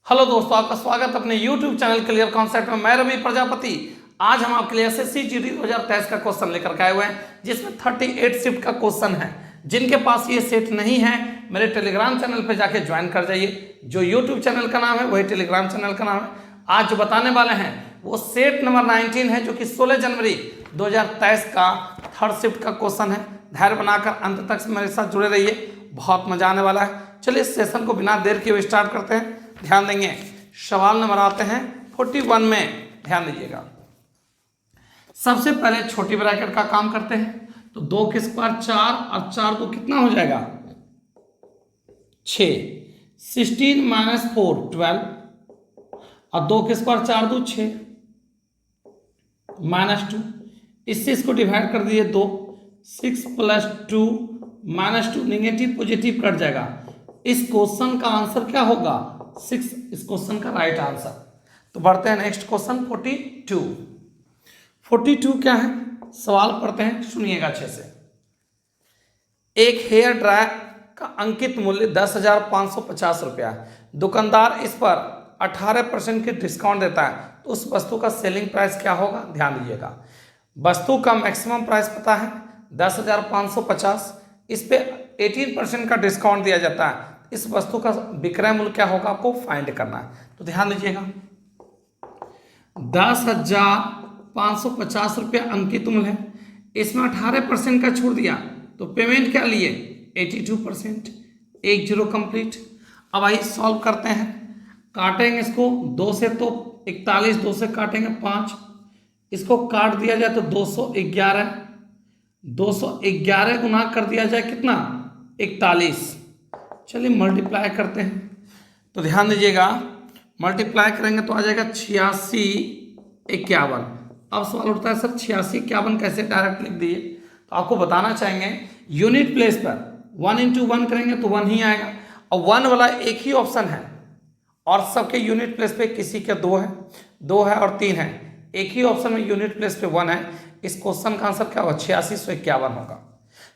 Hello दोस्तों, आपका स्वागत अपने YouTube चैनल क्लियर कॉन्सेप्ट में। मैं रवि प्रजापति। आज हम आपके लिए एसएससी जीडी 2023 का क्वेश्चन लेकर के आए हुए हैं, जिसमें 38 शिफ्ट का क्वेश्चन है। जिनके पास ये सेट नहीं है, मेरे टेलीग्राम चैनल पे जाके ज्वाइन कर जाइए। जो YouTube चैनल का नाम है वही टेलीग्राम चैनल का नाम है। आज जो बताने वाले हैं वो सेट नंबर 19 है, जो कि 16 जनवरी 2023 का थर्ड शिफ्ट का क्वेश्चन है। धैर्य बनाकर अंत तक मेरे साथ जुड़े रहिए, बहुत मजा आने वाला है। चलिए इस सेशन को बिना देर किए स्टार्ट करते हैं। ध्यान देंगे, सवाल नंबर आते हैं 41 में, ध्यान दीजिएगा। सबसे पहले छोटी ब्रैकेट का काम करते हैं। तो 2 के स्क्वायर 4 और 4 को कितना हो जाएगा 6। 16 माइनस 4 12 और 2 के स्क्वायर 4 2 6 माइनस 2। इससे इसको डिवाइड कर दिए 2। 6 plus 2 minus 2, negative positive cut जाएगा। इस क्वेश्चन का आंसर क्या होगा 6, इस क्वेश्चन का राइट आंसर। तो बढ़ते हैं नेक्स्ट क्वेश्चन 42। 42 क्या है, सवाल पढ़ते हैं, सुनिएगा अच्छे से। एक हेयर ड्रायर का अंकित मूल्य 10,550 रुपया है। दुकानदार इस पर 18% की डिस्काउंट देता है, तो उस वस्तु का सेलिंग प्राइस क्या होगा। ध्यान दीजिएगा, वस्तु का मैक्सिमम प्राइस पता है 10,550, इस पे 18% का डिस्काउंट दिया जाता है। इस वस्तु का विक्रय मूल्य क्या होगा, आपको फाइंड करना है। तो ध्यान दीजिएगा, 10,550 रुपया अंकित मूल्य है, इसमें 18% का छूट दिया, तो पेमेंट क्या लिए 82%। 10 कंप्लीट। अब आइए सॉल्व करते हैं। काटेंगे इसको 2 से, तो 41, 2 से काटेंगे 5, इसको काट दिया जाए तो 211। 211 गुना कर दिया जाए कितना 41। चलिए मल्टीप्लाई करते हैं। तो ध्यान दीजिएगा, मल्टीप्लाई करेंगे तो आ जाएगा 8651। अब सवाल उठता है सर 8651 कैसे डायरेक्ट लिख दिए। तो आपको बताना चाहेंगे, यूनिट प्लेस पर 1 × 1 करेंगे तो 1 ही आएगा, और 1 वाला एक ही ऑप्शन है, और सबके यूनिट प्लेस पे किसी के 2 है, 2 है और 3 है। एक ही ऑप्शन में यूनिट प्लेस पे 1 है। इस क्वेश्चन का आंसर क्या होगा 8651 होगा।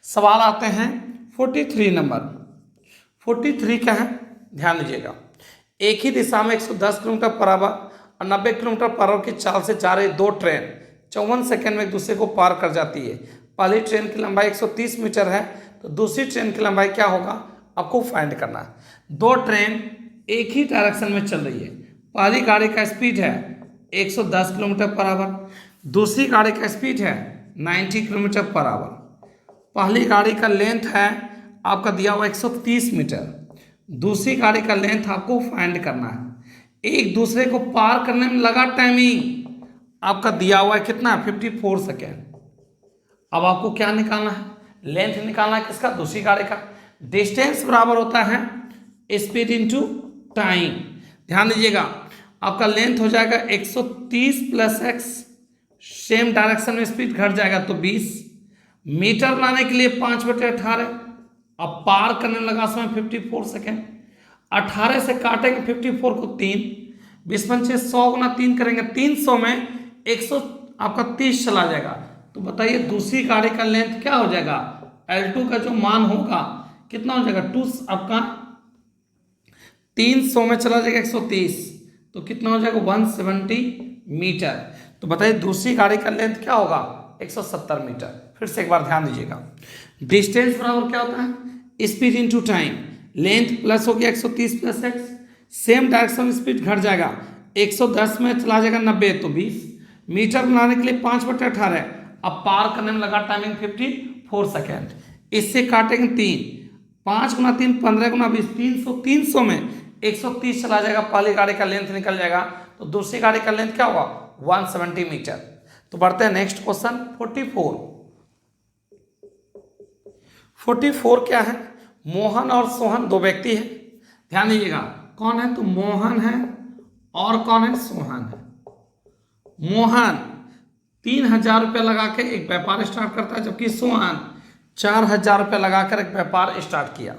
सवाल आते हैं 43 नंबर। 43 क्या है, ध्यान दीजिएगा। एक ही दिशा में 110 किलोमीटर पर आवर और 90 किलोमीटर पर आवर की चाल से जा रही 2 ट्रेन 54 सेकंड में एक दूसरे को पार कर जाती है। पहली ट्रेन की लंबाई 130 मीटर है, तो दूसरी ट्रेन की लंबाई क्या होगा, आपको फाइंड करना है। 2 ट्रेन एक ही डायरेक्शन में चल रही है। पहली गाड़ी का स्पीड है 110 किलोमीटर पर आवर, दूसरी गाड़ी का स्पीड है 90 किलोमीटर पर आवर। पहली गाड़ी का लेंथ है आपका दिया हुआ 130 मीटर, दूसरी गाड़ी का लेंथ आपको फाइंड करना है। एक दूसरे को पार करने में लगा टाइमिंग आपका दिया हुआ है कितना 54 सेकेंड। अब आपको क्या निकालना है, लेंथ निकालना है किसका, दूसरी गाड़ी का। डिस्टेंस बराबर होता है स्पीड इनटू टाइम। ध्यान दीजिएगा, आपका लेंथ हो जाएगा 130 + x, सेम डायरेक्शन में स्पीड घट जाएगा तो 20 मीटर बनाने के लिए 5/18। अब पार करने लगा समय 54 सेकेंड। 18 से काटेंगे 54 को 3, 20 × 5 100 गुना 3 करेंगे 300 में 100 आपका 30 चला जाएगा। तो बताइए दूसरी गाड़ी का लेंथ क्या हो जाएगा, L2 का जो मान होगा कितना हो जाएगा 2, आपका 300 में चला जाएगा 130, तो कितना हो जाएगा 170 मीटर। तो बताइए दूसरी गाड़ी का लेंथ क्या होगा 170 मीटर। फिर से एक बार ध्यान दीजिएगा, डिस्टेंस बराबर क्या होता है speed into time. Length plus हो गया 130 + x, सेम डायरेक्शन में स्पीड घट जाएगा 110 में चला जाएगा 90, तो 20 मीटर बनाने के लिए 5/18। अब पार करने में लगा टाइमिंग 54 सेकेंड। इससे काटेंगे 3, 5 × 3 15 × 20 300, 300 में 130 चला जाएगा, पहली गाड़ी का लेंथ निकल जाएगा, तो दूसरी गाड़ी का लेंथ क्या होगा 170 मीटर। तो बढ़ते हैं नेक्स्ट क्वेश्चन 44। 44 क्या है, मोहन और सोहन 2 व्यक्ति हैं। ध्यान दीजिएगा, कौन है, तो मोहन है और कौन है, सोहन है। मोहन 3000 रुपया लगा के एक व्यापार स्टार्ट करता है, जबकि सोहन 4000 रुपया लगाकर एक व्यापार स्टार्ट किया।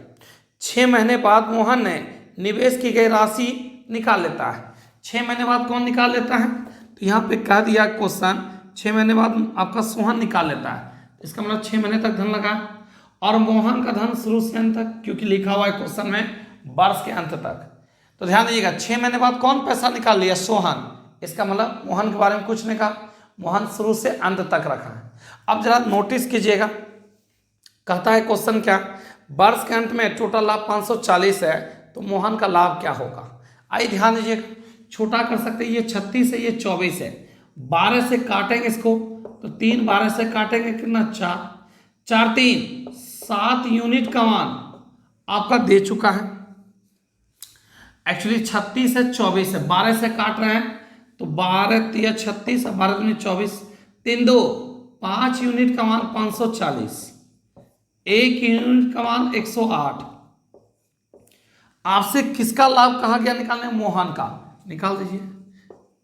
6 महीने बाद मोहन ने निवेश की गई राशि निकाल लेता है। 6 महीने बाद कौन निकाल लेता है, तो यहाँ पे कह दिया क्वेश्चन 6 महीने बाद आपका सोहन निकाल लेता है, इसका मतलब 6 महीने तक धन लगा, और मोहन का धन शुरू से अंत तक, क्योंकि लिखा हुआ है क्वेश्चन में वर्ष के अंत तक। तो ध्यान दीजिएगा 6 महीने बाद कौन पैसा निकाल लिया? सोहन। इसका मतलब मोहन के बारे में कुछ नहीं कहा, मोहन शुरू से अंत तक रखा है। अब जरा नोटिस कीजिएगा, कहता है क्वेश्चन क्या, वर्ष के अंत में टोटल लाभ 540 है, तो मोहन का लाभ क्या होगा? आइए ध्यान दीजिएगा, छोटा कर सकते हैं, ये 36 है, ये 24 है, 12 से काटेंगे इसको तो 3, 12 से काटेंगे कितना? 4, 4 3 7 यूनिट का मान आपका दे चुका है। एक्चुअली 36 है, 24 है, 12 से काट रहे हैं तो 12 3 36 और 12 दूनी 24, 3 2 5 यूनिट का मान 540, 1 यूनिट का मान 108। आपसे किसका लाभ कहा गया निकालने? मोहन का। निकाल दीजिए,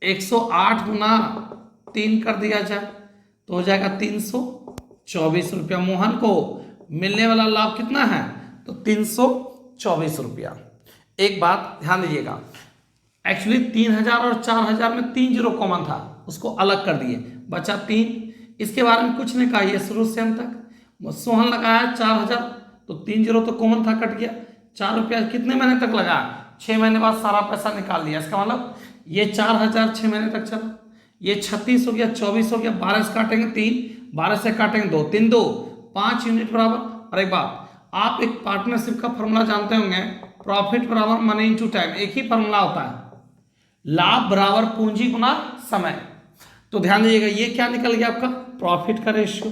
108 गुना 3 कर दिया जाए तो हो जाएगा 324 रुपया। मोहन को मिलने वाला लाभ कितना है? तो 324 रुपया। एक बात ध्यान दीजिएगा, एक्चुअली 3000 और 4000 में 3 जीरो कॉमन था, उसको अलग कर दिए, बचा 3। इसके बारे में कुछ नहीं कहा, ये शुरू से अंत तक। सोहन लगाया 4000 तो 3 जीरो तो कॉमन था, कट गया। 4 रुपया कितने महीने तक लगाया? 6 महीने बाद सारा पैसा निकाल लिया। इसका मतलब ये 4000 6 महीने तक चला, ये 36 हो गया, 24 हो गया, 12 से काटेंगे 3, 12 से काटेंगे 2, 3 2 5 यूनिट बराबर। और एक बात, आप एक पार्टनरशिप का फॉर्मूला जानते होंगे, प्रॉफिट बराबर मनी इनटू टाइम, एक ही फॉर्मूला होता है, लाभ बराबर पूंजी गुना समय। तो ध्यान दीजिएगा, ये क्या निकल गया आपका? प्रॉफिट का रेशियो,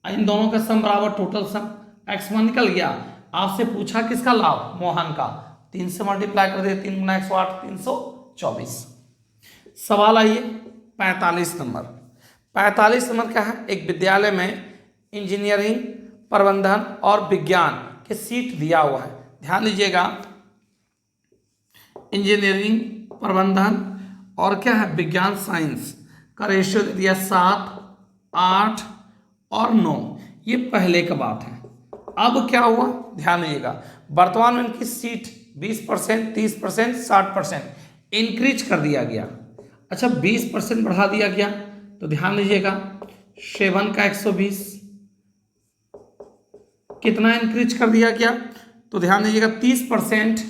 इन दोनों का सम बराबर टोटल सम, x1 निकल गया। आपसे पूछा किसका लाभ? मोहन का। 3 से मल्टीप्लाई कर दिए, 3 गुना 108, 324। सवाल आइए 45 नंबर। 45 नंबर क्या है? एक विद्यालय में इंजीनियरिंग, प्रबंधन और विज्ञान के सीट दिया हुआ है। ध्यान दीजिएगा, इंजीनियरिंग, प्रबंधन और क्या है? विज्ञान, साइंस का रेशियो दे दिया 7, 8 और 9। ये पहले का बात है। अब क्या हुआ? ध्यान दीजिएगा, वर्तमान में इनकी सीट 20%, 30%, 60% इंक्रीज कर दिया गया। अच्छा, 20% बढ़ा दिया गया तो ध्यान दीजिएगा, 7 का 120 कितना इंक्रीज कर दिया गया? तो ध्यान दीजिएगा 30%,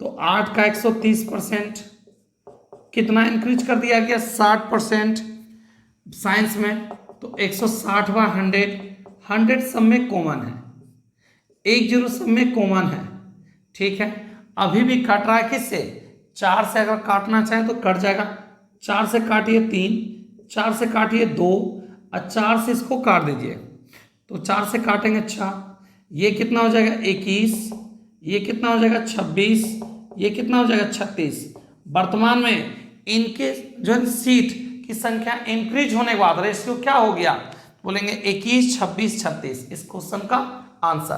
तो 8 का 130% कितना इंक्रीज कर दिया गया? 60%। साइंस में तो 160/100, 100 सब में कॉमन है, 1 जीरो सब में कॉमन है, ठीक है। अभी भी कट रहा है किससे? 4 से अगर काटना चाहे तो कट जाएगा। 4 से काटिए 3, 4 से काटिए 2 और 4 से इसको काट दीजिए, तो 4 से काटेंगे 4, ये कितना हो जाएगा? 21, ये कितना हो जाएगा? 26, ये कितना हो जाएगा? 36। वर्तमान में इनके जो है सीट की संख्या इंक्रीज होने के बाद रेशियो क्या हो गया? बोलेंगे 21, 26, 36। इस क्वेश्चन का आंसर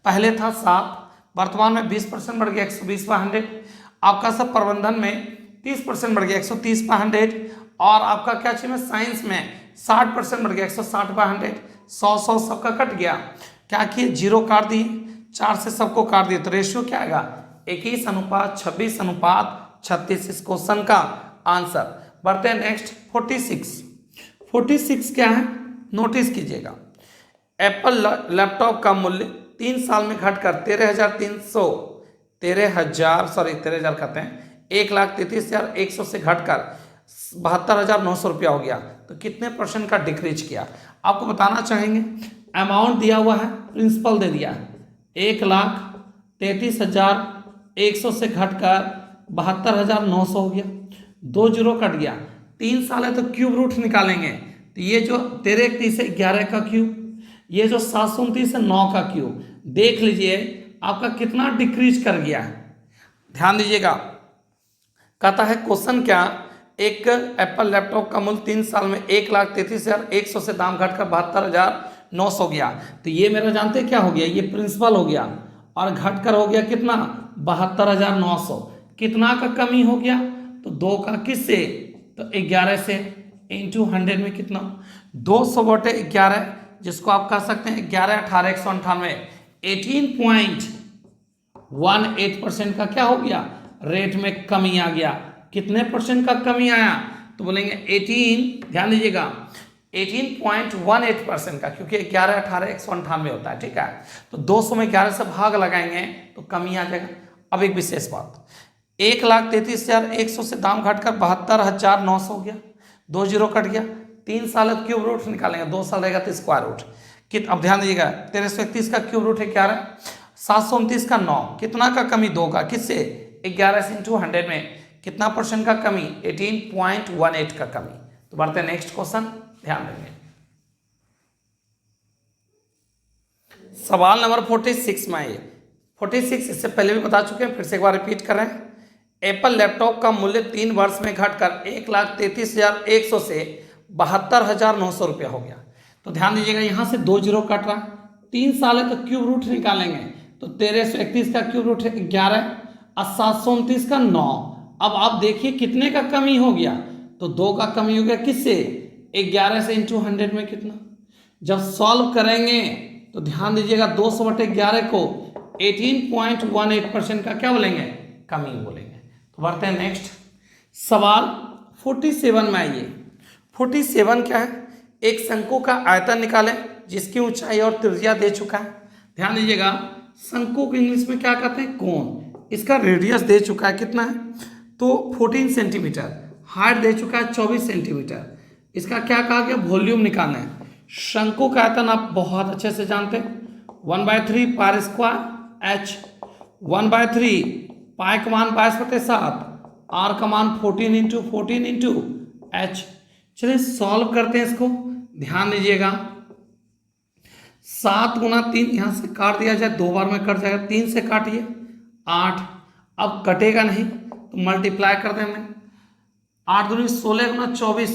पहले था 7, वर्तमान में 20% बढ़ गया 120/100। आपका सब प्रबंधन में 30% बढ़ गया 130/100। और आपका क्या चीज में? साइंस में 60% बढ़ गया 160/100। 100 सबका कट गया, क्या किए? जीरो काट दिए, 4 से सबको काट दिए, तो रेशियो क्या आएगा? 21:26:36। इस क्वेश्चन का आंसर। बढ़ते हैं नेक्स्ट 46। 46 क्या है? नोटिस कीजिएगा, एप्पल लैपटॉप का मूल्य 3 साल में घटकर 13,000 कहते हैं 1,33,100 से घटकर 72,900 रुपया हो गया। तो कितने % का डिक्रीज किया? आपको बताना चाहेंगे। अमाउंट दिया हुआ है, प्रिंसिपल दे दिया है, 1,33,100 से घटकर 72,900 हो गया, 2 जीरो कट गया। 3 साल है तो क्यूब रूट निकालेंगे, तो ये जो 13 से 11 का क्यूब, ये जो 729 है 9 का क्यूब। देख लीजिए आपका कितना डिक्रीज कर गया है। ध्यान दीजिएगा, कहता है क्वेश्चन क्या, एक एप्पल लैपटॉप का मूल्य 3 साल में 1,33,100 से दाम घटकर 72,900 गया। तो ये मेरा जानते क्या हो गया? ये प्रिंसिपल हो गया और घटकर हो गया कितना? 72,900। कितना का कमी हो गया? तो 2 का किससे? तो 11 से, इंटू 100 में कितना? 200/11, जिसको आप कह सकते हैं 11 18 198। 18.18% का क्या हो गया? रेट में कमी आ गया। कितने % का कमी आया? तो बोलेंगे 18, ध्यान दीजिएगा 18.18% का, क्योंकि 11 18 198 होता है, ठीक है। तो 200 में 11 से भाग लगाएंगे तो कमी आ जाएगा। अब एक विशेष बात, 1,33,100 से दाम घटकर 72,900 हो गया, 2 जीरो कट गया। 3 साल क्यूब रूट निकालेंगे, 2 साल रहेगा तो स्क्वायर रूट। अब ध्यान दीजिएगा, 1331 का क्यूब रूट है 11, 729 का 9, कितना का कमी 2 का, किससे 11 से इंटू 100 में कितना परसेंट का कमी, 18.18 का कमी। तो बढ़ते हैं नेक्स्ट क्वेश्चन, ध्यान देंगे। सवाल नंबर 46 में आइए। 46 इससे पहले भी बता चुके हैं, फिर से एक बार रिपीट कर रहे हैं। एप्पल लैपटॉप का मूल्य 3 वर्ष में घटकर 1,33,100 से 72,900 रुपया हो गया। तो ध्यान दीजिएगा, यहाँ से 2 जीरो कट रहा, 3 साल है तो क्यूब रूट निकालेंगे, तो 1331 का क्यूब रूट है 11 और 729 का 9। अब आप देखिए कितने का कमी हो गया, तो 2 का कमी हो गया, किससे 11 से इंटू 100 में कितना। जब सॉल्व करेंगे तो ध्यान दीजिएगा 200/11 को 18.18% का क्या बोलेंगे, कमी बोलेंगे। तो बढ़ते हैं नेक्स्ट सवाल 47 में आइए। 47 क्या है, एक शंकु का आयतन निकालें जिसकी ऊंचाई और त्रिज्या दे चुका है। ध्यान दीजिएगा, शंकु को इंग्लिश में क्या कहते हैं, कोन। इसका रेडियस दे चुका है, कितना है, तो 14 सेंटीमीटर। हाइट दे चुका है 24 सेंटीमीटर। इसका क्या कहा गया, वॉल्यूम निकालना है। शंकु का आयतन आप बहुत अच्छे से जानते हैं, 1/3 पाई स्क्वायर एच, 1/3 पाई का मान 22/7, आर का मान 14 इंटू 14 इंटू एच। चलिए सॉल्व करते हैं इसको। ध्यान दीजिएगा, 7 गुना 3 यहाँ से काट दिया जाए, 2 बार में कट जाएगा, 3 से काटिए 8। अब कटेगा नहीं तो मल्टीप्लाई कर देंगे, 8 दूनी 16 गुना 24,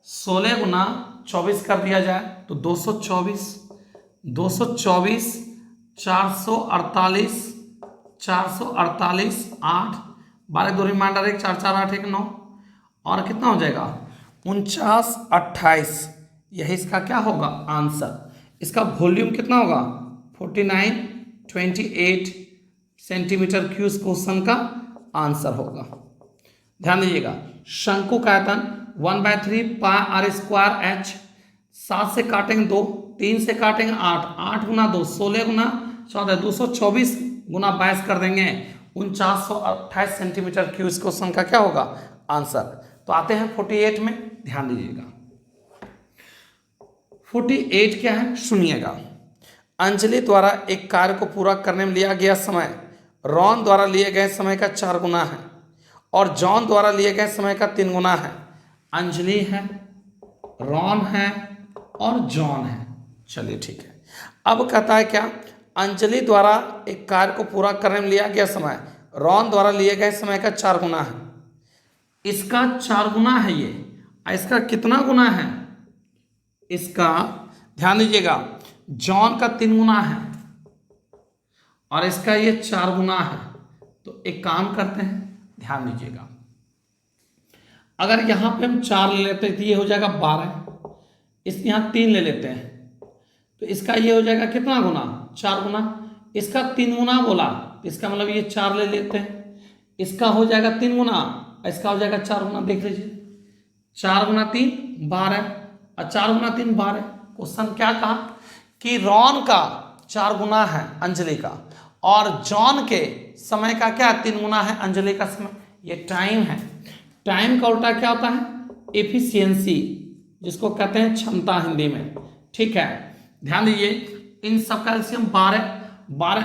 16 गुना 24 कर दिया जाए तो 224, 224 448, 448 8, 12 दो रिमाइंडर 1, 4 4 8 1 9, और कितना हो जाएगा 49 28। यही इसका क्या होगा आंसर। इसका वॉल्यूम कितना होगा 49.28 सेंटीमीटर क्यूब क्वेश्चन का आंसर होगा। ध्यान दीजिएगा, शंकु का आयतन 1/3 पाई आर स्क्वायर एच, 7 से काटेंगे 2, 3 से काटेंगे 8, 8 गुना 2 16 गुना 14, 224 गुना 22 कर देंगे, 4928 सेंटीमीटर क्यूब इस क्वेश्चन का क्या होगा आंसर। तो आते हैं 48 में, ध्यान दीजिएगा 48 क्या है सुनिएगा। अंजलि द्वारा एक कार्य को पूरा करने में लिया गया समय रॉन द्वारा लिए गए समय का 4 गुना है और जॉन द्वारा लिए गए समय का 3 गुना है। अंजलि है, रॉन है और जॉन है। चलिए ठीक है, अब कहता है क्या, अंजलि द्वारा एक कार्य को पूरा करने में लिया गया समय रॉन द्वारा लिए गए समय का 4 गुना है। इसका 4 गुना है ये, इसका कितना गुना है, इसका ध्यान दीजिएगा जॉन का 3 गुना है और इसका ये 4 गुना है। तो एक काम करते हैं, ध्यान दीजिएगा, अगर यहां पे हम 4 ले लेते हैं तो ये हो जाएगा 12, इस यहाँ 3 ले लेते हैं तो इसका ये हो जाएगा कितना गुना 4 गुना। इसका 3 गुना बोला तो इसका मतलब ये 4 ले लेते हैं, इसका हो जाएगा 3 गुना, इसका हो जाएगा 4 गुना। देख लीजिए 4 गुना 3 12 और 4 गुना 3 12। क्वेश्चन क्या कहा कि रॉन का 4 गुना है अंजलि का और जॉन के समय का क्या 3 गुना है अंजलि का समय। ये टाइम है, टाइम का उल्टा क्या होता है एफिशिएंसी, जिसको कहते हैं क्षमता हिंदी में। ठीक है, ध्यान दीजिए इन सब का एलसीएम 12,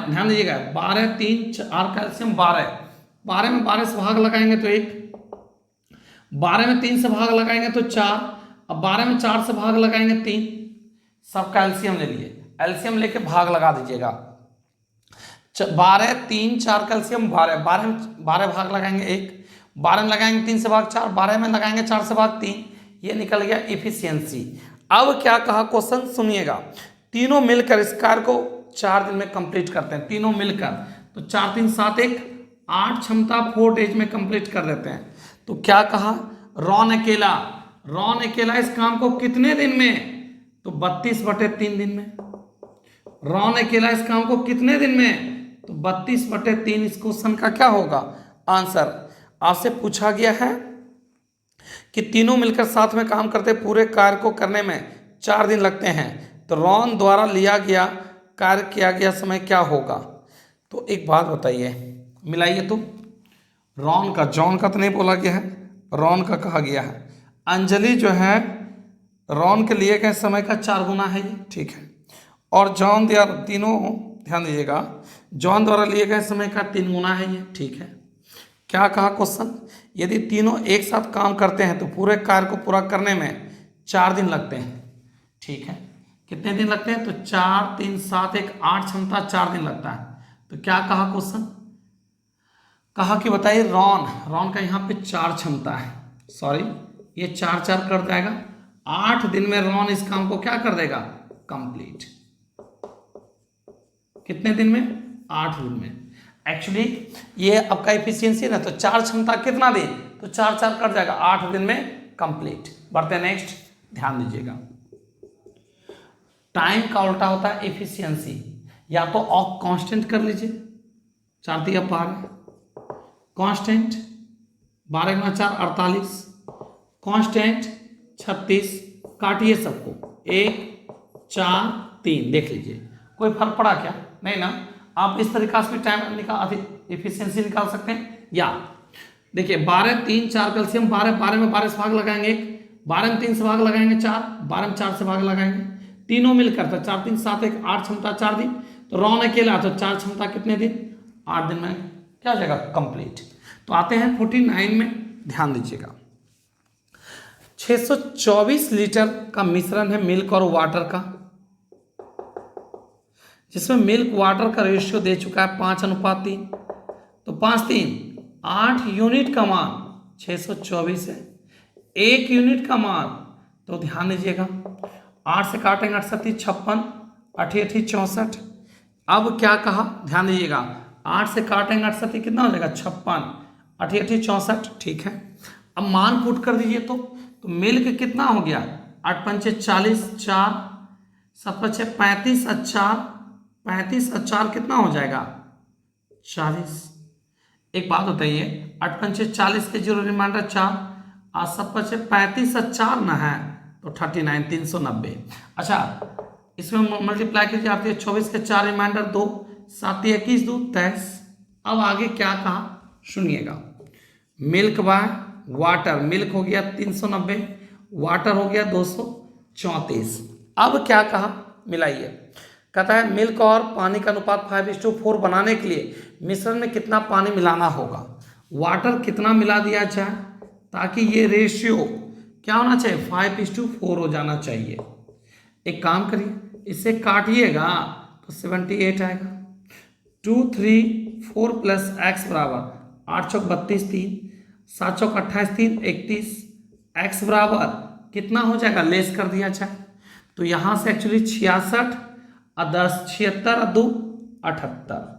ध्यान दीजिएगा 12 3 4 का एलसीएम 12, 12 में 12 से भाग लगाएंगे तो 1, 12 में 3 से भाग लगाएंगे तो 4, अब 12 में 4 से भाग लगाएंगे 3। सबका एलसीएम ले लिए, एलसीएम लेके भाग लगा दीजिएगा। 12 3 4 का एलसीएम 12, 12 में 12 भाग लगाएंगे 1, 12 में लगाएंगे 3 से भाग 4, 12 में लगाएंगे 4 से भाग 3। ये निकल गया एफिशिएंसी। अब क्या कहा क्वेश्चन सुनिएगा, तीनों मिलकर इस कार्य को 4 दिन में कंप्लीट करते हैं, तीनों मिलकर। तो 4 3 7 1 8 क्षमता 4 डेज में कंप्लीट कर देते हैं। तो क्या कहा रॉन अकेला इस काम को कितने दिन में, तो 32/3 दिन में। रॉन अकेला इस काम को कितने दिन में, तो 32/3। इस क्वेश्चन का क्या होगा आंसर। आपसे पूछा गया है कि तीनों मिलकर साथ में काम करते पूरे कार्य को करने में 4 दिन लगते हैं, तो रॉन द्वारा लिया गया कार्य किया गया समय क्या होगा। तो एक बात बताइए, मिलाइए तो रॉन का, जॉन का तो नहीं बोला गया है, रॉन का कहा गया है। अंजलि जो है रॉन के लिए गए समय का 4 गुना है ये, ठीक है। और जॉन द्वारा, तीनों ध्यान दीजिएगा, जॉन द्वारा लिए गए समय का 3 गुना है ये, ठीक है। क्या कहा क्वेश्चन, यदि तीनों एक साथ काम करते हैं तो पूरे कार्य को पूरा करने में 4 दिन लगते हैं, ठीक है। कितने दिन लगते हैं, तो 4 3 7 1 8 क्षमता 4 दिन लगता है। तो क्या कहा क्वेश्चन, कहा कि बताइए रॉन का यहाँ पे 4 क्षमता है, सॉरी ये 4 4 कर जाएगा, 8 दिन में रॉन इस काम को क्या कर देगा, कंप्लीट। कितने दिन में, 8 दिन में। एक्चुअली ये आपका एफिशिएंसी ना, तो 4 क्षमता कितना दिन, तो 4 4 कर जाएगा, 8 दिन में कंप्लीट। बढ़ते हैं नेक्स्ट, ध्यान दीजिएगा। टाइम का उल्टा होता है एफिशिएंसी, या तो ऑफ कांस्टेंट कर लीजिए, 4 दिया 12, कांस्टेंट 12 गुना 4 48, कांस्टेंट 36, काटिए सबको, 1 4 3, देख लीजिए कोई फर्क पड़ा क्या, नहीं ना। आप इस तरीका से भी टाइम निकाल, एफिशिएंसी निकाल सकते हैं। या देखिए 12 3 4 कैल्शियम 12, 12 में 12 से भाग लगाएंगे 1, 12 में 3 से भाग लगाएंगे 4, 12 में 4 से भाग लगाएंगे, तीनों मिलकर तो 4 3 7 1 8 क्षमता 4 दिन। तो रॉन अकेला तो 4 क्षमता कितने दिन, 8 दिन में क्या हो जाएगा, कंप्लीट। तो आते हैं 49 में, ध्यान दीजिएगा। 624 लीटर का मिश्रण है मिल्क और वाटर का, जिसमें मिल्क वाटर का रेशियो दे चुका है 5:3। तो 5 3 8 यूनिट का मान 624 है, 1 यूनिट का मान, तो ध्यान दीजिएगा 8 से काटेंगे 68 56, 88 64। अब क्या कहा, ध्यान दीजिएगा 8 से काटेंगे 68 कितना हो जाएगा 56, 88 64, ठीक है। अब मान पुट कर दीजिए, तो मिल्क कितना हो गया, 8 पंचे 40, 4 7 पंचे 35, 35 और 4 कितना हो जाएगा 40। एक बात बताइए, 8 पंचे 40 के 0 रिमाइंडर 4 और 7 पंचे 35 और 4 ना है, तो 39 390। अच्छा इसमें मल्टीप्लाई कीजिए, आप 24 के 4 रिमाइंडर 2, 7 21 2 23। अब आगे क्या कहा सुनिएगा, मिल्क बाय वाटर, मिल्क हो गया 390, वाटर हो गया 234। अब क्या कहा, मिलाइए, कहता है मिल्क और पानी का अनुपात 5:4 बनाने के लिए मिश्रण में कितना पानी मिलाना होगा, वाटर कितना मिला दिया जाए ताकि ये रेशियो क्या होना चाहिए, 5:4 हो जाना चाहिए। एक काम करिए, इसे काटिएगा तो 78 आएगा। 2 3 4 प्लस एक्स बराबर 8 चौक 32 3, 7 चौक 28 3 31, एक्स बराबर कितना हो जाएगा, लेस कर दिया जाए। तो यहाँ से एक्चुअली 66 और 10 76 और 2 78।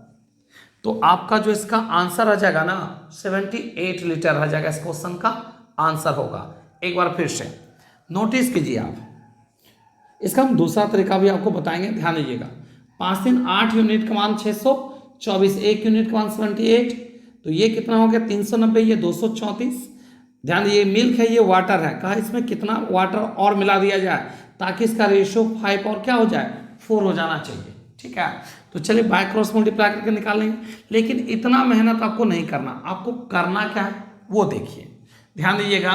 तो आपका जो इसका आंसर आ जाएगा ना 78 लीटर आ जाएगा, इस क्वेश्चन का आंसर होगा। एक बार फिर से नोटिस कीजिए आप, इसका हम दूसरा तरीका भी आपको बताएंगे, ध्यान दीजिएगा। 5 3 8 यूनिट का मान 624, 1 यूनिट का मान 78, तो ये कितना हो गया 390, ये 234। ध्यान दीजिए मिल्क है, ये वाटर है, कहा इसमें कितना वाटर और मिला दिया जाए ताकि इसका रेशियो 5 और क्या हो जाए 4 हो जाना चाहिए, ठीक है। तो चलिए बाय क्रॉस मल्टीप्लाई करके निकालेंगे, लेकिन इतना मेहनत आपको नहीं करना, आपको करना क्या है वो देखिए, ध्यान दीजिएगा।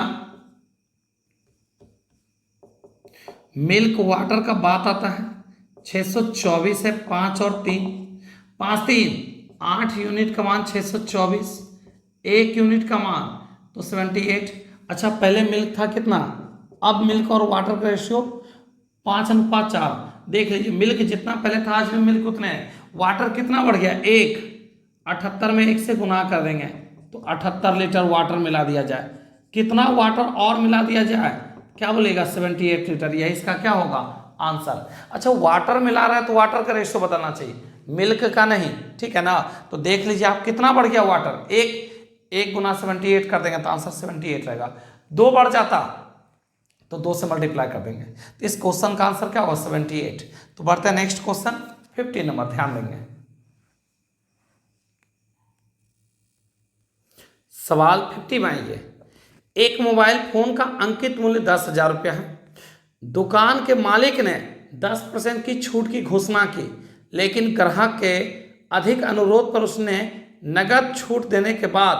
मिल्क वाटर का बात आता है, 624 है 5 और 3, 5 3 8 यूनिट का मान 624, 1 यूनिट का मान तो 78। अच्छा पहले मिल्क था कितना, अब मिल्क और वाटर का रेशियो 5:4। देख लीजिए मिल्क जितना पहले था आज में मिल्क उतने है, वाटर कितना बढ़ गया 1, 78 में 1 से गुना कर देंगे तो 78 लीटर वाटर मिला दिया जाए। कितना वाटर और मिला दिया जाए, क्या बोलेगा 78 लीटर, यही इसका क्या होगा आंसर। अच्छा वाटर मिला रहा है तो वाटर का रेशियो बताना चाहिए, मिल्क का नहीं, ठीक है ना। तो देख लीजिए आप कितना बढ़ गया वाटर, 1 गुना 78 कर देंगे तो आंसर 78 रहेगा। 2 बढ़ जाता तो 2 से मल्टीप्लाई कर देंगे, तो इस क्वेश्चन का आंसर क्या होगा 78। तो बढ़ते हैं नेक्स्ट क्वेश्चन 50 नंबर, ध्यान देंगे। सवाल 50 में आइए, एक मोबाइल फोन का अंकित मूल्य 10,000 रुपया है, दुकान के मालिक ने 10% की छूट की घोषणा की, लेकिन ग्राहक के अधिक अनुरोध पर उसने नगद छूट देने के बाद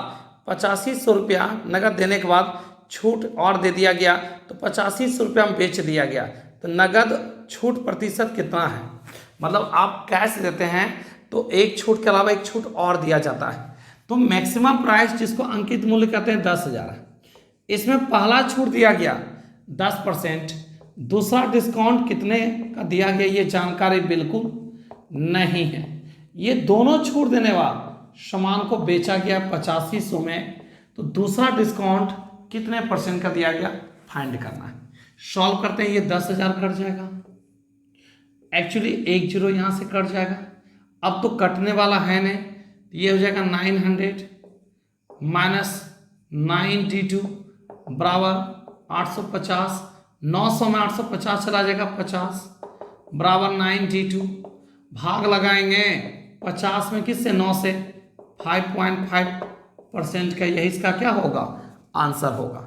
8500 रुपया नगद देने के बाद छूट और दे दिया गया, तो 8500 रुपया में बेच दिया गया, तो नगद छूट प्रतिशत कितना है? मतलब आप कैश देते हैं तो एक छूट के अलावा एक छूट और दिया जाता है। तो मैक्सिमम प्राइस जिसको अंकित मूल्य कहते हैं 10,000 है। इसमें पहला छूट दिया गया 10%, दूसरा डिस्काउंट कितने का दिया गया ये जानकारी बिल्कुल नहीं है। ये दोनों छूट देने वाला सामान को बेचा गया 8500 में, तो दूसरा डिस्काउंट कितने परसेंट का दिया गया फाइंड करना है। सॉल्व करते हैं, ये 10,000 कट जाएगा, एक्चुअली 10 यहाँ से कट जाएगा, अब तो कटने वाला है नहीं, ये हो जाएगा 900 माइनस 9d2 बराबर 850, 900 में 850 चला जाएगा 50 बराबर 9d2, भाग लगाएंगे 50 में किससे 9 से, 5.5% का, यही इसका क्या होगा आंसर होगा।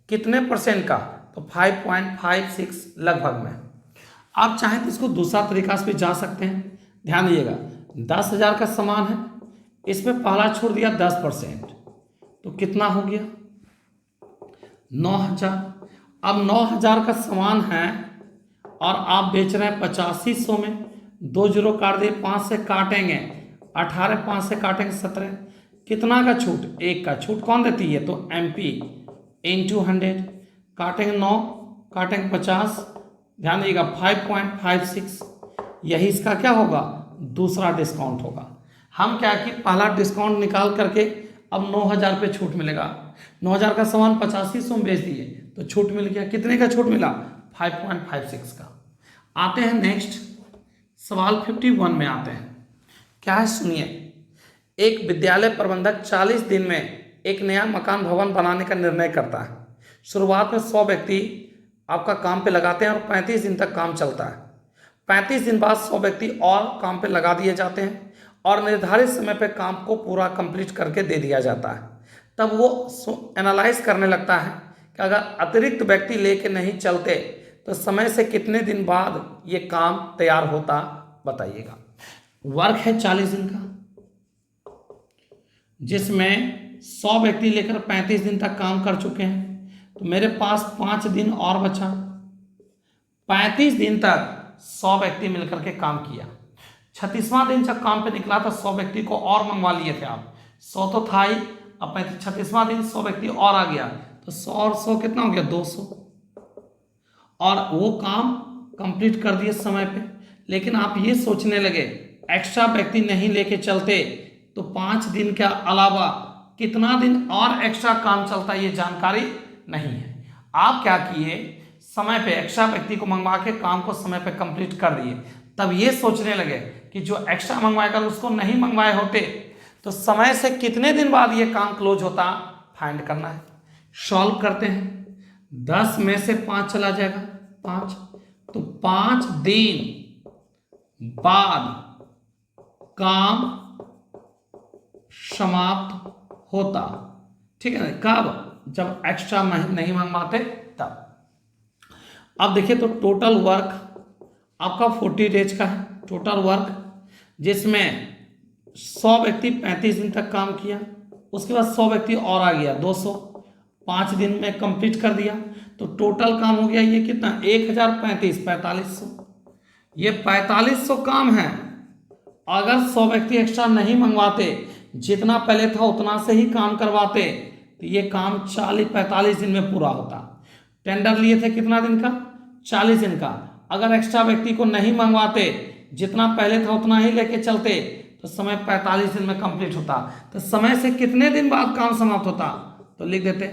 कितने परसेंट का, तो 5.56 लगभग में। आप चाहें तो इसको दूसरा तरीका से भी जा सकते हैं। ध्यान दीजिएगा 10,000 का सामान है, इसमें पहला छोड़ दिया 10%, तो कितना हो गया 9,000। अब 9,000 का सामान है और आप बेच रहे हैं 8500 में, 2 जीरो काट दिए, 5 से काटेंगे 18, 5 से काटेंगे 17, कितना का छूट, 1 का छूट कौन देती है, तो MP × 100, काटेंगे 9 काटेंगे 50, ध्यान दीजिएगा 5.56, यही इसका क्या होगा दूसरा डिस्काउंट होगा। हम क्या कि पहला डिस्काउंट निकाल करके अब 9,000 पे छूट मिलेगा, 9,000 का सामान 8500 में बेच दिए तो छूट मिल गया, कितने का छूट मिला 5.56 का। आते हैं नेक्स्ट सवाल 51 में आते हैं, क्या है सुनिए। एक विद्यालय प्रबंधक 40 दिन में एक नया मकान भवन बनाने का निर्णय करता है। शुरुआत में 100 व्यक्ति आपका काम पे लगाते हैं और 35 दिन तक काम चलता है। 35 दिन बाद 100 व्यक्ति और काम पे लगा दिए जाते हैं और निर्धारित समय पे काम को पूरा कंप्लीट करके दे दिया जाता है। तब वो एनालाइज करने लगता है कि अगर अतिरिक्त व्यक्ति लेके नहीं चलते तो समय से कितने दिन बाद ये काम तैयार होता, बताइएगा। वर्क है 40 दिन का, जिसमें 100 व्यक्ति लेकर 35 दिन तक काम कर चुके हैं, तो मेरे पास 5 दिन और बचा। 35 दिन तक 100 व्यक्ति मिलकर के काम किया, 36वां दिन जब काम पे निकला तो 100 व्यक्ति को और मंगवा लिए थे आप, 100 तो था ही, अब 36वां दिन 100 व्यक्ति और आ गया, तो 100 और 100 कितना हो गया 200, और वो काम कंप्लीट कर दिए समय पे। लेकिन आप ये सोचने लगे एक्स्ट्रा व्यक्ति नहीं लेके चलते तो 5 दिन के अलावा कितना दिन और एक्स्ट्रा काम चलता, ये जानकारी नहीं है। आप क्या किए, समय पे एक्स्ट्रा व्यक्ति को मंगवा के काम को समय पे कंप्लीट कर दिए, तब ये सोचने लगे कि जो एक्स्ट्रा मंगवाएगा उसको नहीं मंगवाए होते तो समय से कितने दिन बाद ये काम क्लोज होता, फाइंड करना है। सॉल्व करते हैं, 10 में से 5 चला जाएगा 5, तो 5 दिन बाद काम समाप्त होता, ठीक है ना। कब, जब एक्स्ट्रा नहीं मंगवाते तब। अब देखिए तो टोटल वर्क आपका 40 डेज का है टोटल वर्क, जिसमें 100 व्यक्ति 35 दिन तक काम किया, उसके बाद 100 व्यक्ति और आ गया 200, 5 दिन में कंप्लीट कर दिया, तो टोटल काम हो गया ये कितना 1035, 4500। ये 4500 काम है। अगर 100 व्यक्ति एक्स्ट्रा नहीं मंगवाते, जितना पहले था उतना से ही काम करवाते, तो ये काम 45 दिन में पूरा होता। टेंडर लिए थे कितना दिन का 40 दिन का, अगर एक्स्ट्रा व्यक्ति को नहीं मंगवाते, जितना पहले था उतना ही लेके चलते, तो समय 45 दिन में कंप्लीट होता। तो समय से कितने दिन बाद काम समाप्त होता, तो लिख देते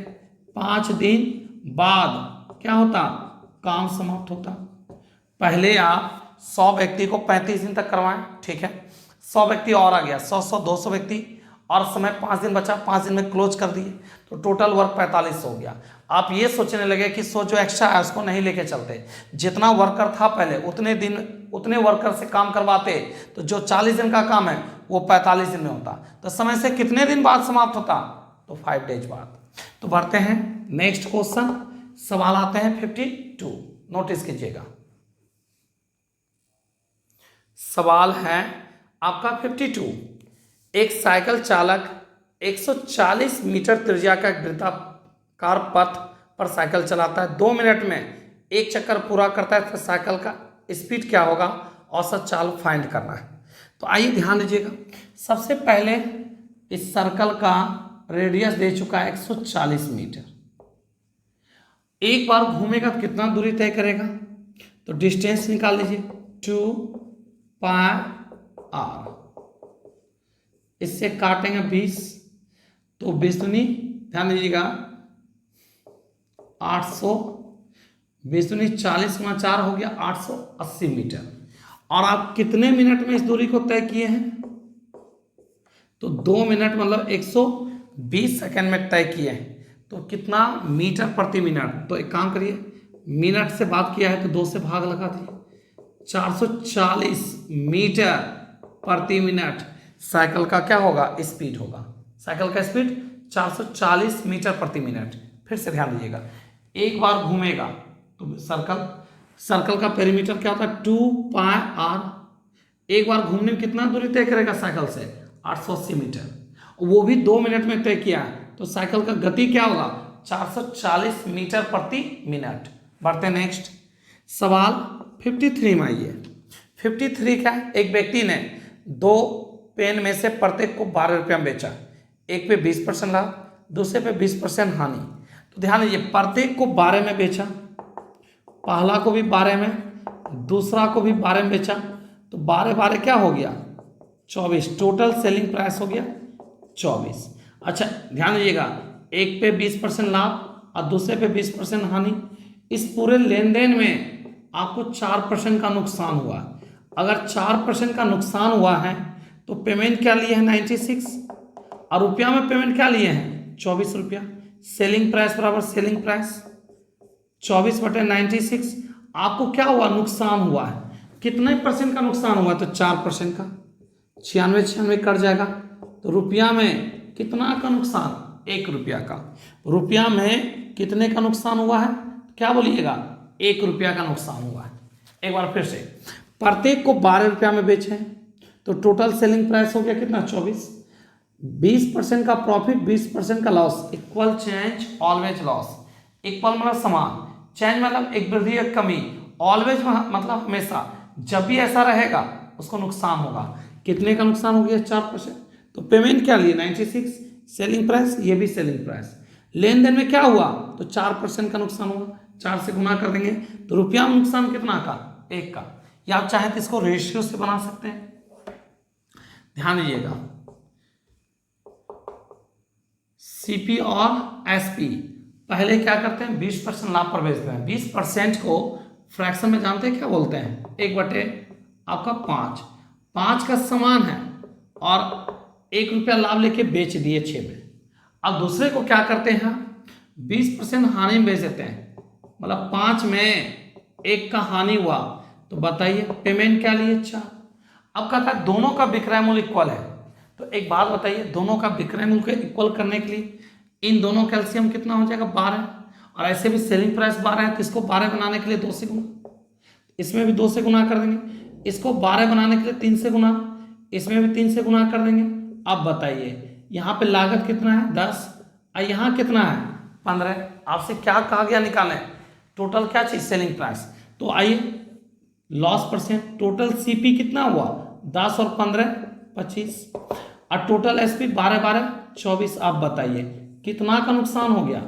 5 दिन बाद क्या होता, काम समाप्त होता। पहले आप 100 व्यक्ति को 35 दिन तक करवाएं, ठीक है, 100 व्यक्ति और आ गया, 100 200 व्यक्ति और समय 5 दिन बचा, 5 दिन में क्लोज कर दिए, तो टोटल वर्क 4500 हो गया। आप ये सोचने लगे कि 100 जो एक्स्ट्रा है उसको नहीं लेके चलते, जितना वर्कर था पहले उतने दिन उतने वर्कर से काम करवाते, तो जो 40 दिन का काम है वो 45 दिन में होता, तो समय से कितने दिन बाद समाप्त होता, तो 5 डेज बाद। तो बढ़ते हैं नेक्स्ट क्वेश्चन, सवाल आते हैं 52, नोटिस कीजिएगा। सवाल है आपका 52, एक साइकिल चालक 140 मीटर त्रिज्या का एक वृत्ताकार पथ पर साइकिल चलाता है, 2 मिनट में एक चक्कर पूरा करता है, तो साइकिल का स्पीड क्या होगा, औसत चाल फाइंड करना है। तो आइए ध्यान दीजिएगा, सबसे पहले इस सर्कल का रेडियस दे चुका है 140 मीटर। एक बार घूमेगा तो कितना दूरी तय करेगा, तो डिस्टेंस निकाल लीजिए 2 पाई r, इससे काटेंगे 20, तो 20 दूनी ध्यान दीजिएगा 800, 20 दूनी 40 गुना 4 हो गया 880 मीटर। और आप कितने मिनट में इस दूरी को तय किए हैं, तो 2 मिनट मतलब 120 सेकंड में तय किए हैं। तो कितना मीटर प्रति मिनट, तो एक काम करिए, मिनट से बात किया है तो 2 से भाग लगा दिए, 440 मीटर प्रति मिनट साइकिल का क्या होगा, स्पीड होगा। साइकिल का स्पीड 440 मीटर प्रति मिनट। फिर से ध्यान दीजिएगा, एक बार घूमेगा तो सर्कल का पेरीमीटर क्या होता है 2 पाई r। एक बार घूमने में कितना दूरी तय करेगा साइकिल से, 880 मीटर, वो भी 2 मिनट में तय किया है, तो साइकिल का गति क्या होगा, 440 मीटर प्रति मिनट। बढ़ते नेक्स्ट सवाल 53 में आइए। 53 का, एक व्यक्ति ने 2 पेन में से प्रत्येक को 12 रुपया में बेचा, एक पे 20% लाभ, दूसरे पे 20% हानि। तो ध्यान दीजिए, प्रत्येक को 12 में बेचा, पहला को भी 12 में, दूसरा को भी 12 में बेचा, तो 12 क्या हो गया 24, टोटल सेलिंग प्राइस हो गया 24। अच्छा ध्यान दीजिएगा, एक पे 20% लाभ और दूसरे पे 20% हानि। इस पूरे लेन देन में आपको 4% का नुकसान हुआ। अगर 4% का नुकसान हुआ है तो पेमेंट क्या लिए है 96, और रुपया में पेमेंट क्या लिए हैं 24 रुपया। सेलिंग प्राइस बराबर सेलिंग प्राइस 24/96। आपको क्या हुआ, नुकसान हुआ है। कितने परसेंट का नुकसान हुआ, तो 4% का, 96 कट जाएगा, तो रुपया में कितना का नुकसान, 1 रुपया का। रुपया में कितने का नुकसान हुआ है, क्या बोलिएगा 1 रुपया का नुकसान हुआ है। एक बार फिर से, प्रत्येक को 12 रुपया में बेचे तो टोटल सेलिंग प्राइस हो गया कितना 24। 20% का प्रॉफिट 20% का loss, equal change always loss. Equal मतलब समान, चेंज मतलब एक वृद्धि एक कमी, ऑलवेज मतलब हमेशा, जब भी ऐसा रहेगा उसको नुकसान होगा। कितने का नुकसान हो गया 4%। तो पेमेंट क्या लिए 96, सेलिंग प्राइस, ये भी सेलिंग प्राइस। लेन देन में क्या हुआ, तो 4% का नुकसान हुआ, 4 से गुना कर देंगे तो रुपया में नुकसान कितना का, 1 का। या आप चाहें तो इसको रेशियो से बना सकते हैं। ध्यान दीजिएगा, सीपी और एसपी पहले क्या करते हैं 20% लाभ पर बेचते हैं। 20% को फ्रैक्शन में जानते हैं क्या बोलते हैं, 1/5। 5 का समान है और 1 रुपया लाभ लेके बेच दिए 6 में। अब दूसरे को क्या करते हैं 20% हानि में बेच देते हैं, मतलब 5 में 1 का हानि हुआ, तो बताइए पेमेंट क्या लिए 4। अब कहता है दोनों का विक्रय मूल्य इक्वल है, तो एक बात बताइए, दोनों का विक्रय मूल्य को इक्वल करने के लिए इन दोनों का एलसीएम कितना हो जाएगा 12, और ऐसे भी सेलिंग प्राइस 12 है, तो इसको 12 बनाने के लिए 2 से गुना, इसमें भी 2 से गुना कर देंगे, इसको 12 बनाने के लिए 3 से गुना, इसमें भी 3 से गुना कर देंगे। अब बताइए यहाँ पे लागत कितना है 10 और यहाँ कितना है 15। आपसे क्या कहा गया निकालें, टोटल क्या चीज सेलिंग प्राइस। तो आइए लॉस परसेंट, टोटल सीपी कितना हुआ 10 और 15 25, और टोटल एसपी 12 12 24। आप बताइए कितना का नुकसान हो गया,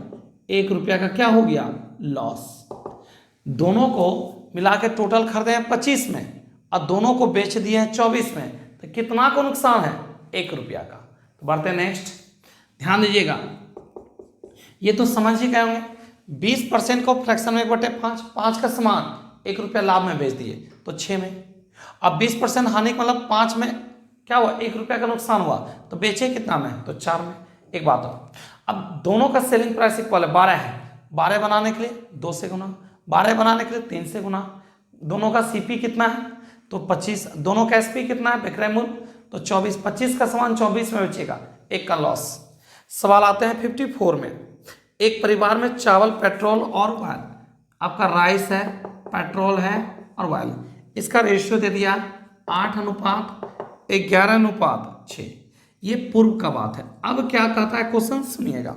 1 रुपया का क्या हो गया लॉस। दोनों को मिला के टोटल खरीदे हैं 25 में और दोनों को बेच दिए हैं 24 में, तो कितना को नुकसान है 1 रुपया का। तो बढ़ते हैं नेक्स्ट, ध्यान दीजिएगा, ये तो समझ ही गए होंगे। 20% को फ्रैक्शन में 1/5, 5 का समान 1 रुपया लाभ में बेच दिए तो 6 में। अब 20% हानि का मतलब 5 में क्या हुआ 1 रुपया का नुकसान हुआ, तो बेचे कितना में, तो 4 में। एक बात हो, अब दोनों का सेलिंग प्राइस इक्वल है 12 है, 12 बनाने के लिए 2 से गुना, 12 बनाने के लिए 3 से गुना। दोनों का सीपी कितना है तो 25, दोनों का एसपी कितना है विक्रय मूल्य तो 24, 25 का समान 24 में बेचेगा, 1 का लॉस। सवाल आते हैं 54 में। एक परिवार में चावल, पेट्रोल और ऑयल, आपका राइस है, पेट्रोल है और ऑयल, इसका रेशियो दे दिया 8:11:6। ये पूर्व का बात है। अब क्या कहता है क्वेश्चन, सुनिएगा।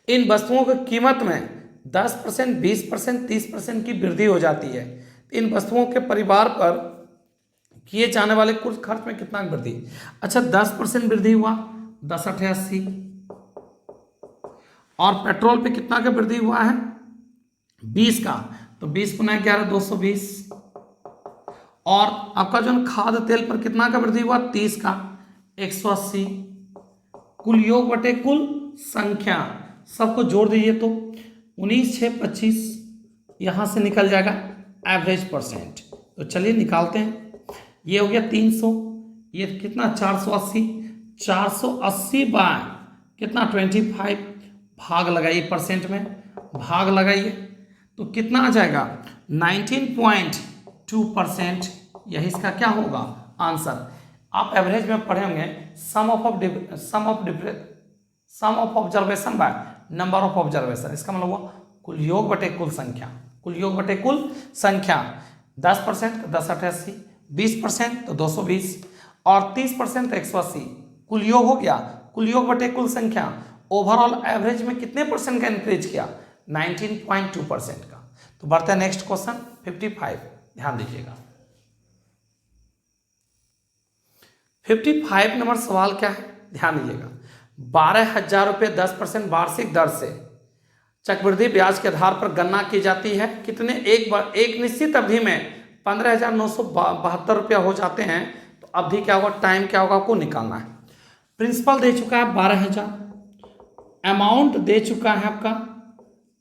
इन वस्तुओं की कीमत में 10%, 20%, 30% की वृद्धि हो जाती है। इन वस्तुओं के परिवार पर किए जाने वाले कुल खर्च में कितना वृद्धि? अच्छा, 10% वृद्धि हुआ, 10 अठे 80। और पेट्रोल पे कितना का वृद्धि हुआ है? 20 का, तो 20 गुना 11, 220। और आपका जो खाद्य तेल पर कितना का वृद्धि हुआ? 30 का, 180। कुल योग बटे कुल संख्या, सबको जोड़ दीजिए तो 19, 6, 25 यहां से निकल जाएगा एवरेज परसेंट। तो चलिए निकालते हैं। ये हो गया 300, ये कितना 480, 480 बाय कितना 25, भाग लगाइए परसेंट में, भाग लगाइए तो कितना आ जाएगा 19.2%। यही इसका क्या होगा आंसर। आप एवरेज में पढ़े होंगे sum of observation by number of observation. इसका मतलब हुआ कुल योग बटे कुल संख्या, कुल योग बटे कुल संख्या। 10% तो 10 अठे 80, 20% तो 220 और 30% तो 180। कुल योग हो गया, कुल योग बटे कुल संख्या। ओवरऑल एवरेज में कितने परसेंट का इंक्रीज किया? 19.2% का। तो बढ़ते हैं नेक्स्ट क्वेश्चन 55, ध्यान दीजिएगा। 55 नंबर सवाल क्या है, ध्यान दीजिएगा। 12,000 रुपये 10% वार्षिक दर से चक्रवृद्धि ब्याज के आधार पर गणना की जाती है। कितने एक निश्चित अवधि में 15,972 रुपया हो जाते हैं। तो अवधि क्या होगा, टाइम क्या होगा, आपको निकालना है। प्रिंसिपल दे चुका है 12,000, अमाउंट दे चुका है आपका,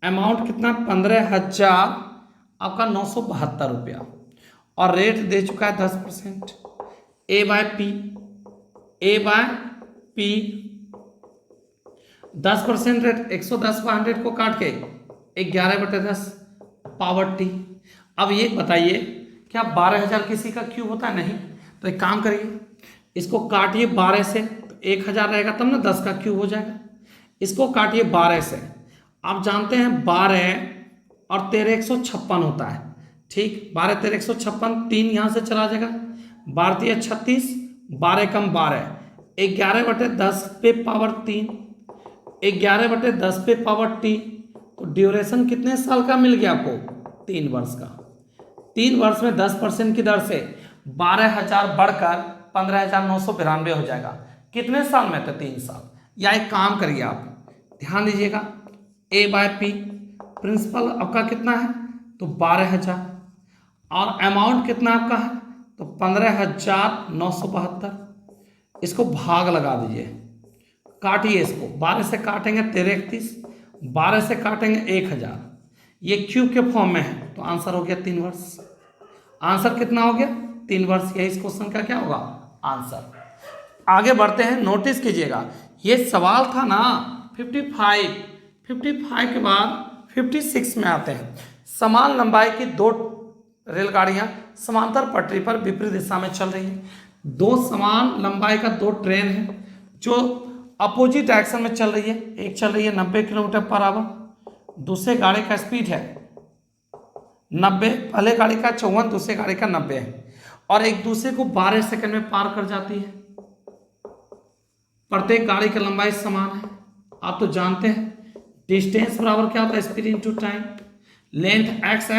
अमाउंट कितना 15,000 आपका 972 रुपया, और रेट दे चुका है 10%। ए बाय पी 10% रेट 110/100 को काट के 11/10 पावर टी। अब ये बताइए क्या 12,000 किसी का क्यूब होता है? नहीं। तो एक काम करिए, इसको काटिए 12 से, तो 1,000 रहेगा तब ना 10 का क्यूब हो जाएगा। इसको काटिए 12 से, आप जानते हैं 12 और 13 156 होता है। ठीक, 12 13 156, 3 यहाँ से चला जाएगा, 12 36, 12 कम 12, 11/10 पे पावर 3, 11/10 पे पावर टी। तो ड्यूरेशन कितने साल का मिल गया आपको? 3 वर्ष का। 3 वर्ष में 10% की दर से 12,000 बढ़कर 15,992 हो जाएगा। कितने साल में? तो 3 साल। या एक काम करिए आप, ध्यान दीजिएगा, ए बाय पी प्रिंसिपल आपका कितना है? तो 12,000, और अमाउंट कितना आपका है? तो 15,972। इसको भाग लगा दीजिए, काटिए इसको, 12 से काटेंगे 13 31, 12 से काटेंगे 1,000। ये क्यूब के फॉर्म में है, तो आंसर हो गया 3 वर्ष। आंसर कितना हो गया? 3 वर्ष। यही इस क्वेश्चन का क्या होगा आंसर। आगे बढ़ते हैं, नोटिस कीजिएगा, ये सवाल था ना 55 के बाद 56 में आते हैं। समान लंबाई की 2 रेलगाड़ियां समांतर पटरी पर विपरीत दिशा में चल रही हैं। 2 समान लंबाई का 2 ट्रेन है जो अपोजिट डायरेक्शन में चल रही है। एक चल रही है 90 किलोमीटर पर आवर, दूसरे गाड़ी का स्पीड है 90, पहले गाड़ी का 54, दूसरे गाड़ी का 90 है, और एक दूसरे को 12 सेकंड में पार कर जाती है। प्रत्येक गाड़ी की लंबाई समान है। आप तो जानते हैं डिस्टेंस बराबर क्या होता है? Speed into time. Length x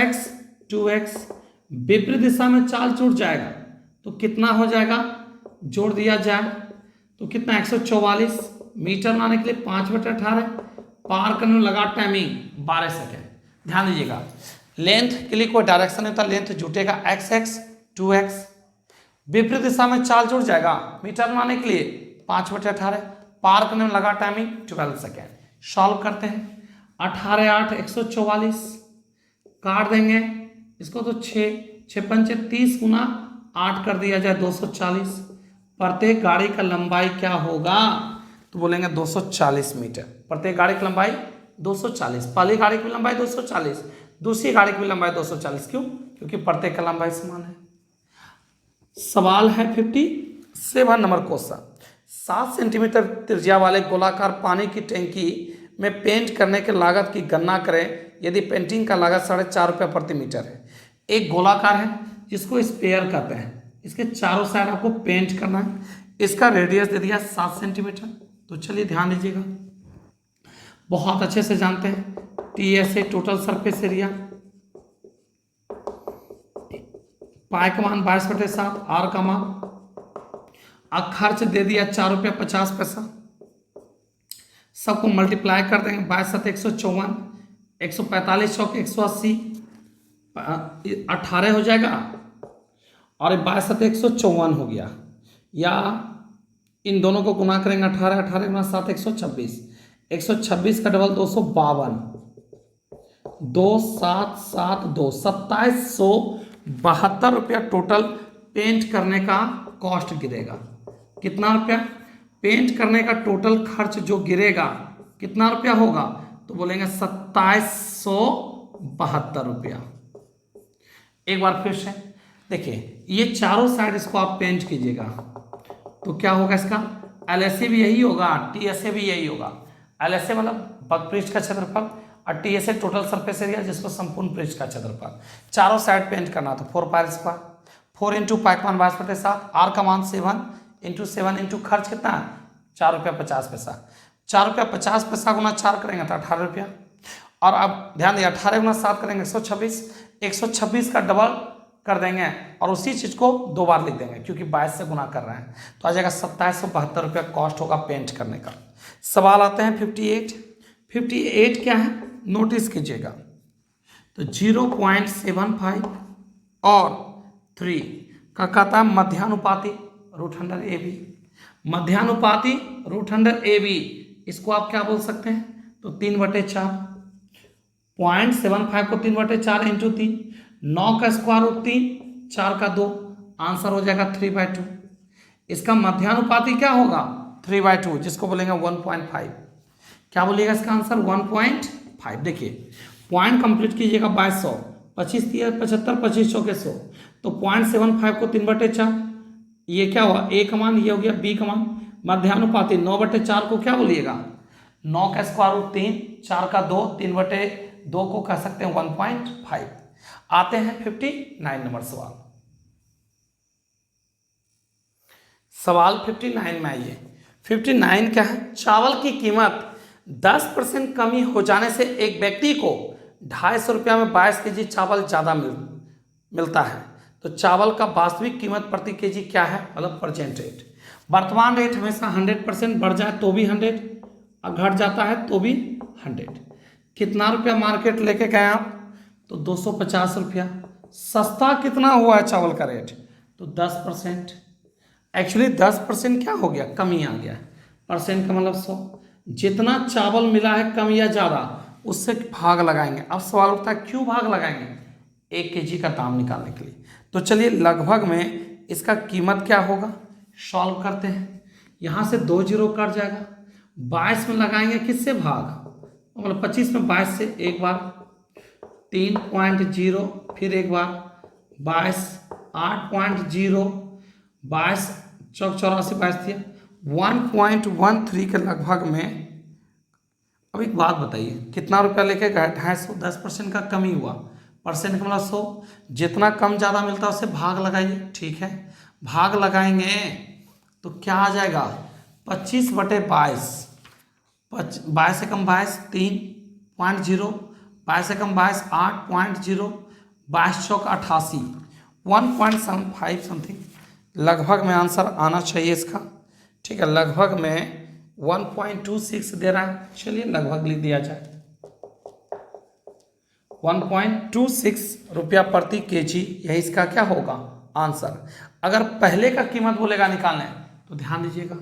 2x। विपरीत दिशा में चाल छूट जाएगा तो कितना हो जाएगा? जोड़ दिया जाए तो कितना 144 मीटर बनाने के लिए 5/18, पार करने में लगा टाइमिंग 12 सेकेंड। ध्यान दीजिएगा, लेंथ के लिए कोई डायरेक्शन नहीं होता, लेंथ जुटेगा x 2x। विपरीत दिशा में चाल जुड़ जाएगा मीटर बनाने के लिए 5/18, पार करने में लगा टाइमिंग 12 सेकेंड। सॉल्व करते हैं, 18 8 144, काट देंगे इसको तो 6 पंचे 30 गुना 8 कर दिया जाए 240। प्रत्येक गाड़ी का लंबाई क्या होगा? तो बोलेंगे 240 मीटर। प्रत्येक गाड़ी की लंबाई 240, पहली गाड़ी की लंबाई 240, दूसरी गाड़ी की लंबाई 240। क्यों? क्योंकि प्रत्येक का लंबाई समान है। सवाल है 57 नंबर क्वेश्चन। 7 सेंटीमीटर त्रिज्या वाले गोलाकार पानी की टैंकी में पेंट करने के लागत की गणना करें यदि पेंटिंग का लागत 4.5 रुपये प्रति मीटर है। एक गोलाकार है जिसको स्पेयर कहते हैं, इसके चारों साइड आपको पेंट करना है। इसका रेडियस दे दिया 7 सेंटीमीटर। तो चलिए ध्यान दीजिएगा, बहुत अच्छे से जानते हैं टीएसए टोटल सरफेस एरिया, पाई का मान 22/7, आर का मान, अब खर्च दे दिया 4 रुपया 50 पैसा, सबको मल्टीप्लाई कर देंगे 22 154, 145 चौक 180, 18 हो जाएगा, और 22 154 हो गया, या इन दोनों को गुना करेंगे 18, 18 गुना 7 126, 126 का डबल 252, 2772, 2772 रुपया टोटल पेंट करने का कॉस्ट गिरेगा। कितना रुपया पेंट करने का टोटल खर्च जो गिरेगा कितना रुपया होगा, तो बोलेंगे 2772 रुपया। एक बार फिर से देखिए, ये चारों साइड इसको आप पेंट कीजिएगा तो क्या होगा, इसका एलएसए भी यही होगा, टीएसए भी यही होगा। एलएसए मतलब पृष्ठ का क्षेत्रफल, और टीएसए टोटल सरफेस एरिया, जिसको संपूर्ण पृष्ठ का क्षेत्रफल। चारों साइड पेंट करना तो 4 पाई स्क्वायर, 4 इंटू पाई का मान 22/7, आर का मान 7 इंटू 7 इंटू खर्च कितना है 4 रुपया 50 पैसा, 4 रुपया 50 पैसा गुना 4 करेंगे तो 18 रुपया, और अब ध्यान दिए 18 गुना 7 करेंगे 126, 126 का डबल कर देंगे और उसी चीज को 2 बार लिख देंगे क्योंकि 22 से गुना कर रहे हैं, तो आ जाएगा 2772 रुपया कॉस्ट होगा पेंट करने का। सवाल आते हैं 58। 58 क्या है नोटिस कीजिएगा, तो 0.75 और 3 का कहता है मध्यानुपाती √√AB, मध्यानुपाती √√AB, इसको आप क्या बोल सकते हैं, तो 3/4, 0.75 को 3/4 इंटू 3, 9 का स्क्वायर रूट 3, 4 का 2, आंसर हो जाएगा 3/2। इसका मध्यानुपाती क्या होगा 3/2, जिसको बोलेंगे 1.5। क्या बोलिएगा इसका आंसर 1.5। देखिए पॉइंट कंप्लीट कीजिएगा 2200, 25 3 75, 25 चौके 100, तो 0.75 को 3/4, ये क्या हुआ ए का मान, ये हो गया बी का मान। मध्यानुपाती 9/4 को क्या बोलिएगा 9 का स्क्वायर रूट 3, 4 का 2, 3/2 को कह सकते हैं 1.5। आते हैं 59 नंबर सवाल। सवाल 59 में आइए। 59 क्या है, चावल की कीमत 10% कमी हो जाने से एक व्यक्ति को 250 रुपया में 22 केजी चावल ज़्यादा मिलता है, तो चावल का वास्तविक कीमत प्रति केजी क्या है, मतलब परसेंट रेट। वर्तमान रेट हमेशा 100% बढ़ जाए तो भी 100, और घट जाता है तो भी 100। कितना रुपया मार्केट लेके गए आप, तो 250 रुपया। सस्ता कितना हुआ है चावल का रेट, तो 10%। एक्चुअली 10% क्या हो गया, कमी आ गया, परसेंट का मतलब 100। जितना चावल मिला है कम या ज़्यादा उससे भाग लगाएंगे। अब सवाल उठता है क्यों भाग लगाएंगे, 1 केजी का दाम निकालने के लिए। तो चलिए लगभग में इसका कीमत क्या होगा, सॉल्व करते हैं। यहाँ से 2 जीरो कट जाएगा, 22 में लगाएंगे किससे भाग, मतलब 25 में 22 से एक बार, 3.0, फिर एक बार 22, 8.0, 22 चौक 84, 22 दिया 1.13 के लगभग में। अब एक बात बताइए, कितना रुपया लेके गए, 250, 10% का कमी हुआ, परसेंट का मतलब 100। जितना कम ज़्यादा मिलता है उससे भाग लगाइए, ठीक है। भाग लगाएंगे तो क्या आ जाएगा 25/22, 22 से कम 22 3.0, 22 से कम 22 8.0, 22 चौक 88, 1.75 समथिंग लगभग में आंसर आना चाहिए इसका, ठीक है। लगभग में 1.26 दे रहा है, चलिए लगभग लिख दिया जाए 1.26 रुपया प्रति केजी, यही इसका क्या होगा आंसर। अगर पहले का कीमत बोलेगा निकालने तो ध्यान दीजिएगा,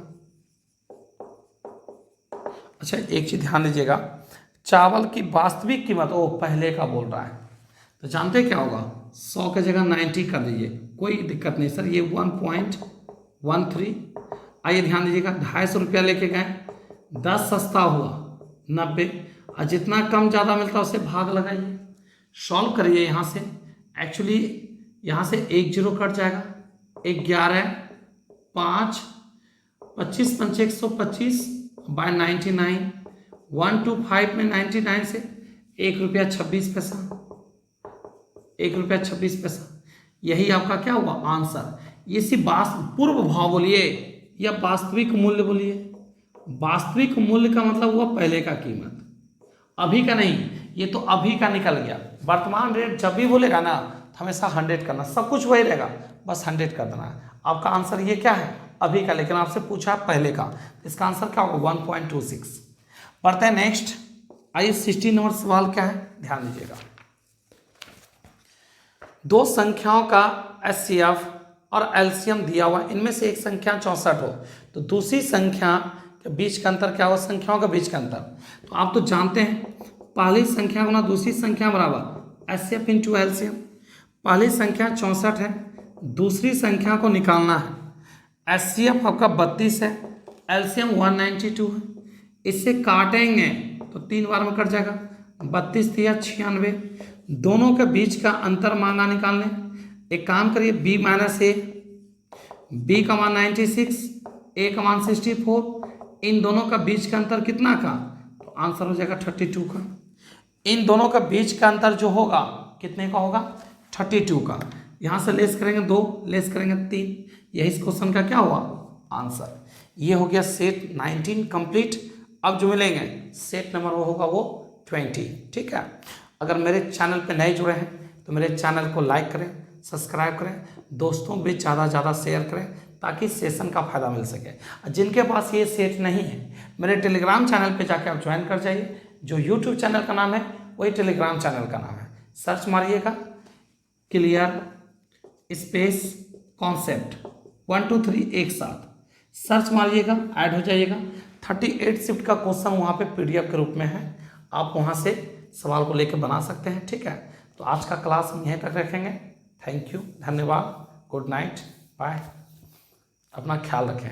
अच्छा एक चीज ध्यान दीजिएगा, चावल की वास्तविक कीमत वो पहले का बोल रहा है, तो जानते क्या होगा 100 के जगह 90 कर दीजिए, कोई दिक्कत नहीं सर। ये 1.13, आइए ध्यान दीजिएगा 250 रुपया लेके गए, 10 सस्ता हुआ 90, और जितना कम ज़्यादा मिलता है उससे भाग लगाइए, सॉल्व करिए। यहाँ से एक्चुअली यहाँ से 1 जीरो कट जाएगा, 11 5 25 5 125 बाय 99, 125 में 99 से 1 रुपया 26 पैसा, 1 रुपया 26 पैसा, यही आपका क्या हुआ आंसर। इसी बात पूर्व भाव बोलिए, या वास्तविक मूल्य बोलिए। वास्तविक मूल्य का मतलब हुआ पहले का कीमत, अभी का नहीं, ये तो अभी का निकल गया। वर्तमान रेट जब भी बोलेगा ना तो हमेशा 100 करना, सब कुछ वही रहेगा, बस 100 कर देना है। आपका आंसर ये क्या है, अभी का, लेकिन आपसे पूछा पहले का, इसका आंसर क्या होगा 1.26। पढ़ते हैं नेक्स्ट। आइए 16 नंबर सवाल क्या है, ध्यान दीजिएगा। दो संख्याओं का एचसीएफ और एलसीएम दिया हुआ, इनमें से एक संख्या 64 हो तो दूसरी संख्या के बीच का अंतर क्या हो, संख्याओं के बीच का अंतर। तो आप तो जानते हैं पहली संख्या गुना दूसरी संख्या बराबर एचसीएफ इंटू एलसीएम। पहली संख्या 64 है, दूसरी संख्या को निकालना है। एचसीएफ आपका 32 है, एलसीएम 192 है। इससे काटेंगे तो 3 बार में कट जाएगा, 32 या 96। दोनों के बीच का अंतर माना निकालने, एक काम करिए b माइनस ए, बी का मान 96, ए का मान 64, इन दोनों का बीच का अंतर कितना का, तो आंसर हो जाएगा 32 का। इन दोनों का बीच का अंतर जो होगा कितने का होगा, 32 का। यहाँ से लेस करेंगे 2, लेस करेंगे 3, यही इस क्वेश्चन का क्या हुआ आंसर। ये हो गया सेट 19 कंप्लीट। अब जो मिलेंगे सेट नंबर वो होगा वो 20, ठीक है। अगर मेरे चैनल पे नए जुड़े हैं तो मेरे चैनल को लाइक करें, सब्सक्राइब करें, दोस्तों भी ज़्यादा ज़्यादा शेयर करें ताकि सेशन का फायदा मिल सके। जिनके पास ये सेट नहीं है मेरे टेलीग्राम चैनल पे जाके आप ज्वाइन कर जाइए, जो यूट्यूब चैनल का नाम है वही टेलीग्राम चैनल का नाम है। सर्च मारिएगा क्लियर स्पेस कॉन्सेप्ट 1 2 3 एक साथ सर्च मारिएगा, ऐड हो जाइएगा। 38 शिफ्ट का क्वेश्चन वहाँ पे PDF के रूप में है, आप वहाँ से सवाल को लेकर बना सकते हैं, ठीक है। तो आज का क्लास हम यहीं तक रखेंगे। थैंक यू, धन्यवाद, गुड नाइट, बाय, अपना ख्याल रखें।